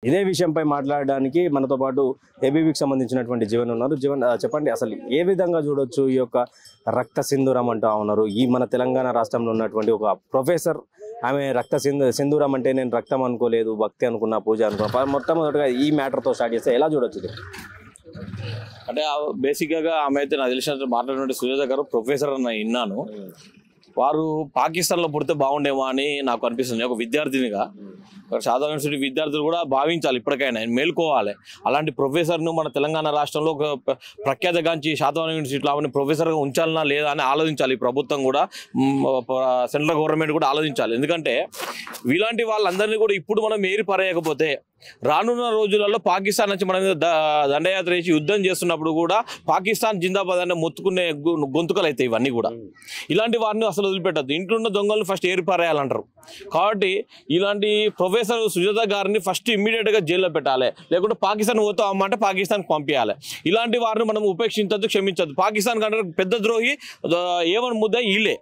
ఇదే విషయంపై మాట్లాడడానికి మనతో పాటు ఏబీవీకి సంబంధించినటువంటి జీవన్ ఉన్నారు. జీవన్, చెప్పండి, అసలు ఏ విధంగా చూడొచ్చు ఈ యొక్క రక్త సింధూరం అంటూ ఉన్నారు? ఈ మన తెలంగాణ రాష్ట్రంలో ఉన్నటువంటి ఒక ప్రొఫెసర్, ఆమె సింధూరం అంటే నేను రక్తం అనుకోలేదు, భక్తి అనుకున్నా, పూజ అనుకున్నా, మొట్టమొదటిగా ఈ మ్యాటర్తో స్టార్ట్ చేస్తే ఎలా చూడొచ్చు? అంటే బేసిక్గా ఆమె అయితే నాకు తెలిసినట్టు మాట్లాడినట్టు సుజాత గారు ప్రొఫెసర్ అని విన్నాను. వారు పాకిస్తాన్లో పుడితే బాగుండేమో అని నాకు అనిపిస్తుంది. ఒక విద్యార్థినిగా సాధారణ యూనివర్సిటీ విద్యార్థులు కూడా భావించాలి, ఇప్పటికైనా మేల్కోవాలి. అలాంటి ప్రొఫెసర్ను మన తెలంగాణ రాష్ట్రంలో ఒక ప్రఖ్యాతగాంచి శాతవాహన యూనివర్సిటీలో ఆమెను ప్రొఫెసర్గా ఉంచాలన్నా లేదా అని ఆలోచించాలి. ప్రభుత్వం కూడా, సెంట్రల్ గవర్నమెంట్ కూడా ఆలోచించాలి. ఎందుకంటే ఇలాంటి వాళ్ళందరినీ కూడా ఇప్పుడు మనం ఏరి పరేయకపోతే రానున్న రోజులలో పాకిస్తాన్ నుంచి మన మీద దండయాత్ర చేసి యుద్ధం చేస్తున్నప్పుడు కూడా పాకిస్తాన్ జిందాబాద్ అనే మొత్తుకునే గొంతుకలు అయితే ఇవన్నీ కూడా. ఇలాంటి వారిని అసలు వదిలిపెట్టద్దు. ఇంట్లో ఉన్న దొంగలను ఫస్ట్ ఏరి పారేయాలంటారు. కాబట్టి ఇలాంటి ప్రొఫెసర్ సుజాత గారిని ఫస్ట్ ఇమ్మీడియట్గా జైల్లో పెట్టాలి, లేకుంటే పాకిస్తాన్ పోతామంటే పాకిస్తాన్కి పంపించాలి. ఇలాంటి వారిని మనం ఉపేక్షించద్దు, క్షమించద్దు. పాకిస్తాన్ కంటే పెద్ద ద్రోహి ఏమని ముద్ద వీళ్ళే.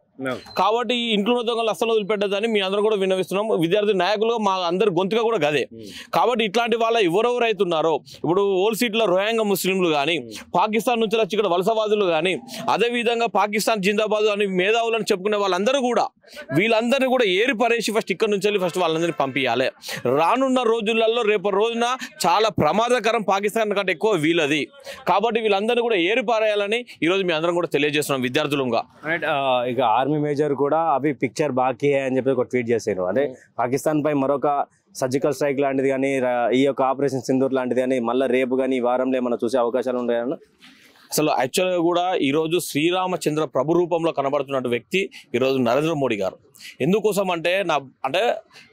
కాబట్టి ఇంట్లో దొంగలు అస్సలు వదిలిపెట్టదని మీ అందరూ కూడా విన్నవిస్తున్నాం. విద్యార్థి నాయకులుగా మా అందరి గొంతుగా కూడా గదే. కాబట్టి ఇట్లాంటి వాళ్ళ ఎవరెవరైతున్నారో ఇప్పుడు ఓల్డ్ సీట్లో రోహింగ్యా ముస్లింలు కానీ, పాకిస్తాన్ నుంచి వచ్చి ఇక్కడ వలసవాదులు కానీ, అదేవిధంగా పాకిస్తాన్ జిందాబాద్ అని మేధావులను చెప్పుకునే వాళ్ళందరూ కూడా వీళ్ళందరినీ కూడా ఏరి పరేసి ఫస్ట్ ఇక్కడ నుంచి వెళ్ళి ఫస్ట్ వాళ్ళందరినీ పంపించాలి. రానున్న రోజులలో రేపు రోజున చాలా ప్రమాదకరం పాకిస్తాన్ కంటే ఎక్కువ వీళ్ళది. కాబట్టి వీళ్ళందరినీ కూడా ఏరి పారేయాలని ఈరోజు మీ అందరం కూడా తెలియజేస్తున్నాం విద్యార్థులుగా. ఇక ఆర్మీ మేజర్ కూడా అవి పిక్చర్ బాకీ అని చెప్పి ఒక ట్వీట్ చేశారు. అంటే పాకిస్తాన్ పై మరొక సర్జికల్ స్ట్రైక్ లాంటిది కానీ, ఈ యొక్క ఆపరేషన్ సింధూర్ లాంటిది కానీ మళ్ళీ రేపు కానీ ఈ వారంలో ఏమైనా చూసే అవకాశాలు ఉన్నాయన్న? అసలు యాక్చువల్గా కూడా ఈరోజు శ్రీరామచంద్ర ప్రభు రూపంలో కనబడుతున్న వ్యక్తి ఈరోజు నరేంద్ర మోడీ గారు. ఎందుకోసం అంటే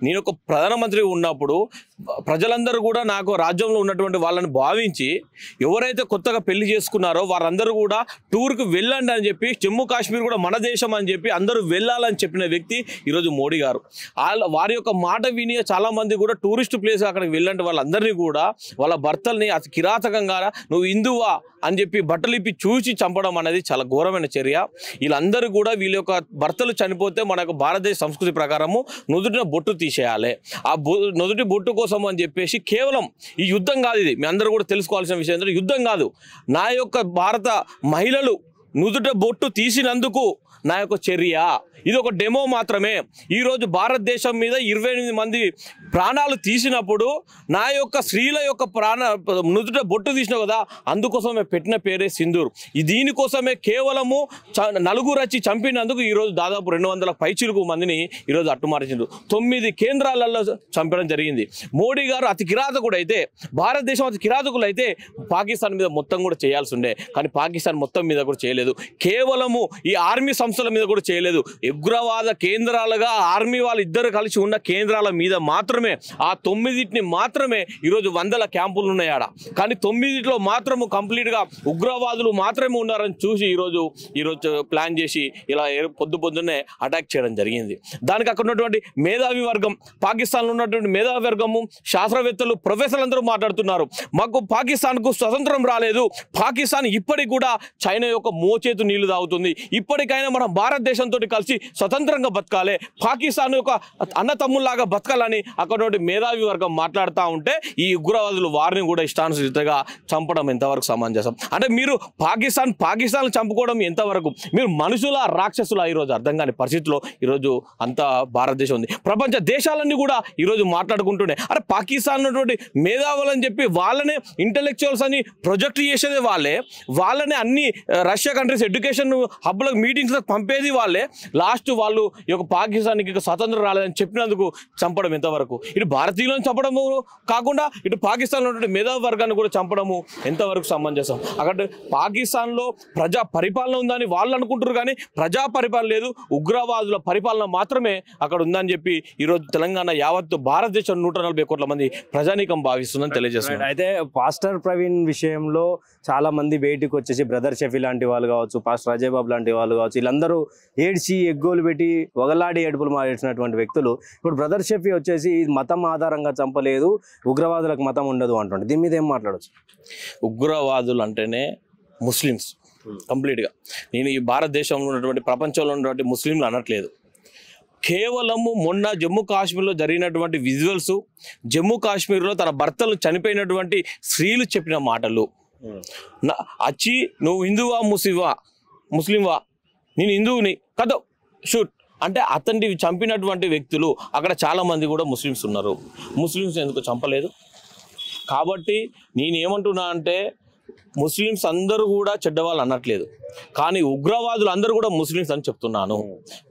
నేను ఒక ప్రధానమంత్రి ఉన్నప్పుడు ప్రజలందరూ కూడా నాకు రాజ్యంలో ఉన్నటువంటి వాళ్ళని భావించి ఎవరైతే కొత్తగా పెళ్లి చేసుకున్నారో వారందరూ కూడా టూర్కి వెళ్ళండి అని చెప్పి, జమ్మూ కాశ్మీర్ కూడా మన దేశం అని చెప్పి అందరూ వెళ్ళాలని చెప్పిన వ్యక్తి ఈరోజు మోడీ గారు. వారి యొక్క మాట విని చాలామంది కూడా టూరిస్ట్ ప్లేస్ అక్కడికి వెళ్ళండి వాళ్ళందరినీ కూడా వాళ్ళ భర్తల్ని అతి కిరాతకంగా నువ్వు హిందువా అని చెప్పి బట్టలు ఇప్పి చూసి చంపడం అనేది చాలా ఘోరమైన చర్య. వీళ్ళందరూ కూడా వీళ్ళ యొక్క భర్తలు చనిపోతే మన యొక్క భారతదేశ సంస్కృతి ప్రకారము నుదుటిన బొట్టు తీసేయాలి. ఆ నుదుటి బొట్టు కోసం అని చెప్పేసి కేవలం ఈ యుద్ధం కాదు, ఇది మీ అందరూ కూడా తెలుసుకోవాల్సిన విషయం ఏంటంటే యుద్ధం కాదు. నా యొక్క భారత మహిళలు నుదుట బొట్టు తీసినందుకు నా యొక్క చర్య, ఇది ఒక డెమో మాత్రమే. ఈరోజు భారతదేశం మీద 28 మంది ప్రాణాలు తీసినప్పుడు నా యొక్క స్త్రీల యొక్క నుదుట బొట్టు తీసిన కదా, అందుకోసమే పెట్టిన పేరే సింధూర్. దీనికోసమే కేవలము నలుగురు వచ్చి చంపినందుకు ఈరోజు దాదాపు 200 పైచిలుకు మందిని ఈరోజు అట్టుమార్చిండ్రు. 9 కేంద్రాలలో చంపడం జరిగింది. మోడీ గారు అతి కిరాతకుడు అయితే, భారతదేశం అతి కిరాతకులు అయితే పాకిస్తాన్ మీద మొత్తం కూడా చేయాల్సి ఉండే, కానీ పాకిస్తాన్ మొత్తం మీద కూడా చేయలేదు. కేవలము ఈ ఆర్మీ సంస్థల మీద కూడా చేయలేదు. ఉగ్రవాద కేంద్రాలుగా ఆర్మీ వాళ్ళు ఇద్దరు కలిసి ఉన్న కేంద్రాల మీద మాత్రమే, ఆ 9టిని మాత్రమే ఈరోజు 100 క్యాంపులు ఉన్నాయి ఆడ. కానీ 9టిలో మాత్రము కంప్లీట్గా ఉగ్రవాదులు మాత్రమే ఉన్నారని చూసి ఈరోజు ప్లాన్ చేసి ఇలా పొద్దున్నే అటాక్ చేయడం జరిగింది. దానికి అక్కడ ఉన్నటువంటి మేధావి వర్గం, పాకిస్తాన్లో ఉన్నటువంటి మేధావి వర్గము, శాస్త్రవేత్తలు, ప్రొఫెసర్లు అందరూ మాట్లాడుతున్నారు, మాకు పాకిస్తాన్కు స్వతంత్రం రాలేదు, పాకిస్తాన్ ఇప్పటికి కూడా చైనా యొక్క మోచేతు నీళ్లు తాగుతుంది, ఇప్పటికైనా మనం భారతదేశంతో కలిసి స్వతంత్రంగా బతకాలి, పాకిస్తాన్ యొక్క అన్నతమ్ముల్లాగా బతకాలని అక్కడ మేధావి వర్గం మాట్లాడుతూ ఉంటే ఈ ఉగ్రవాదులు వారిని కూడా ఇష్టానుసరితగా చంపడం ఎంతవరకు సమంజసం? అంటే మీరు పాకిస్తాన్ చంపుకోవడం ఎంతవరకు? మీరు మనుషుల రాక్షసుల ఈరోజు అర్థం కాని పరిస్థితిలో ఈరోజు అంతా భారతదేశం ఉంది. ప్రపంచ దేశాలన్నీ కూడా ఈరోజు మాట్లాడుకుంటుండే, అరే పాకిస్తాన్ ఉన్నటువంటి మేధావులని చెప్పి వాళ్ళనే ఇంటెలెక్చువల్స్ అని ప్రొజెక్ట్ చేసేది వాళ్ళే, వాళ్ళనే అన్ని రష్యా కంట్రీస్ ఎడ్యుకేషన్ హబ్లకు మీటింగ్స్ పంపేది వాళ్ళే. లాస్ట్ వాళ్ళు ఈ యొక్క పాకిస్తాన్కి స్వతంత్రం రాలేదని చెప్పినందుకు చంపడం ఎంతవరకు? ఇటు భారతీయులను చంపడము కాకుండా ఇటు పాకిస్తాన్లో ఉన్నటువంటి మేధావి వర్గాన్ని కూడా చంపడము ఎంతవరకు సమంజసం? అక్కడ పాకిస్తాన్లో ప్రజా పరిపాలన ఉందని వాళ్ళు అనుకుంటారు, కానీ ప్రజా పరిపాలన లేదు, ఉగ్రవాదుల పరిపాలన మాత్రమే అక్కడ ఉందని చెప్పి ఈరోజు తెలంగాణ యావత్తు భారతదేశం 140 కోట్ల మంది ప్రజానీకం భావిస్తుందని తెలియజేస్తున్నారు. అయితే పాస్టర్ ప్రవీణ్ విషయంలో చాలా మంది బయటికి వచ్చేసి బ్రదర్ షఫీ లాంటి వాళ్ళు కావచ్చు, పాస్టర్ అజయ్ బాబు లాంటి వాళ్ళు కావచ్చు, వీళ్ళందరూ ఏడ్చి ఎగ్గోలు పెట్టి వగలాడి ఏడుపులు మారేసినటువంటి వ్యక్తులు ఇప్పుడు బ్రదర్ షఫీ వచ్చేసి మతం ఆధారంగా చంపలేదు, ఉగ్రవాదులకు మతం ఉండదు అంటుండే. దీని మీద ఏం మాట్లాడచ్చు? ఉగ్రవాదులు అంటేనే ముస్లిమ్స్ కంప్లీట్గా. నేను ఈ భారతదేశంలో ఉన్నటువంటి ప్రపంచంలో ఉన్నటువంటి ముస్లింలు అనట్లేదు. కేవలము మొన్న జమ్మూ కాశ్మీర్లో జరిగినటువంటి విజువల్స్, జమ్మూ కాశ్మీర్లో తన భర్తలు చనిపోయినటువంటి స్త్రీలు చెప్పిన మాటలు, అచ్చి నువ్వు హిందువా ముస్లింవా, నేను హిందువుని కదో షూట్ అంటే అతన్ని చంపినటువంటి వ్యక్తులు అక్కడ చాలామంది కూడా ముస్లిమ్స్ ఉన్నారు. ముస్లిమ్స్ ఎందుకు చంపలేదు? కాబట్టి నేనేమంటున్నా అంటే ముస్లిమ్స్ అందరూ కూడా చెడ్డవాళ్ళు అనట్లేదు, కానీ ఉగ్రవాదులు అందరూ కూడా ముస్లిమ్స్ అని చెప్తున్నాను.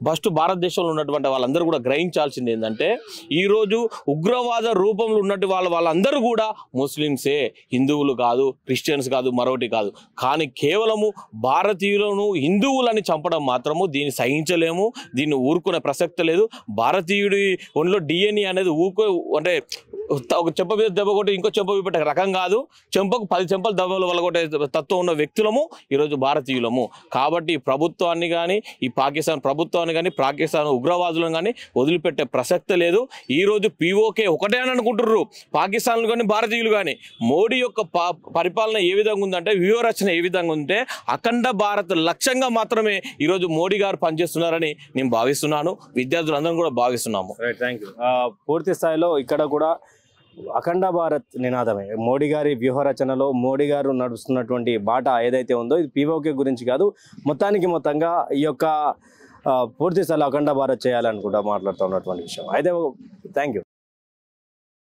ఫస్ట్ భారతదేశంలో ఉన్నటువంటి వాళ్ళందరూ కూడా గ్రహించాల్సింది ఏంటంటే ఈరోజు ఉగ్రవాద రూపంలో ఉన్నట్టు వాళ్ళందరూ కూడా ముస్లిమ్సే, హిందువులు కాదు, క్రిస్టియన్స్ కాదు, మరొకటి కాదు. కానీ కేవలము భారతీయులను హిందువులని చంపడం మాత్రము దీన్ని సహించలేము, దీన్ని ఊరుకునే ప్రసక్తి లేదు. భారతీయుడి ఒంట్లో DNA అనేది అంటే ఒక చెంప మీద దెబ్బ కొట్టి ఇంకో చెంప పెట్టే రకం కాదు. చెంపకు 10 చెంపలు దెబ్బలు వలగొట్టే తత్వం ఉన్న వ్యక్తులము ఈరోజు భారతీయులము. కాబట్టి ఈ ప్రభుత్వాన్ని కానీ, ఈ పాకిస్తాన్ ప్రభుత్వాన్ని కానీ, పాకిస్తాన్ ఉగ్రవాదులను కానీ వదిలిపెట్టే ప్రసక్తి లేదు. ఈరోజు POK ఒకటే అని అనుకుంటున్నారు పాకిస్తాన్లు కానీ, భారతీయులు కానీ. మోడీ యొక్క పరిపాలన ఏ విధంగా ఉందంటే, వ్యూహరచన ఏ విధంగా ఉంటే అఖండ భారత్ లక్ష్యంగా మాత్రమే ఈరోజు మోడీ గారు పనిచేస్తున్నారని నేను భావిస్తున్నాను, విద్యార్థులందరం కూడా భావిస్తున్నాము. Thank you. పూర్తి స్థాయిలో ఇక్కడ కూడా అఖండ భారత్ నినాదమే మోడీ గారి వ్యూహ రచనలో మోడీ గారు నడుస్తున్నటువంటి బాట ఏదైతే ఉందో ఇది POK గురించి కాదు, మొత్తంగా ఈ యొక్క పూర్తి స్థాయిలో అఖండ భారత్ చేయాలనుకుంటా మాట్లాడుతున్నటువంటి విషయం అయితే. Thank you.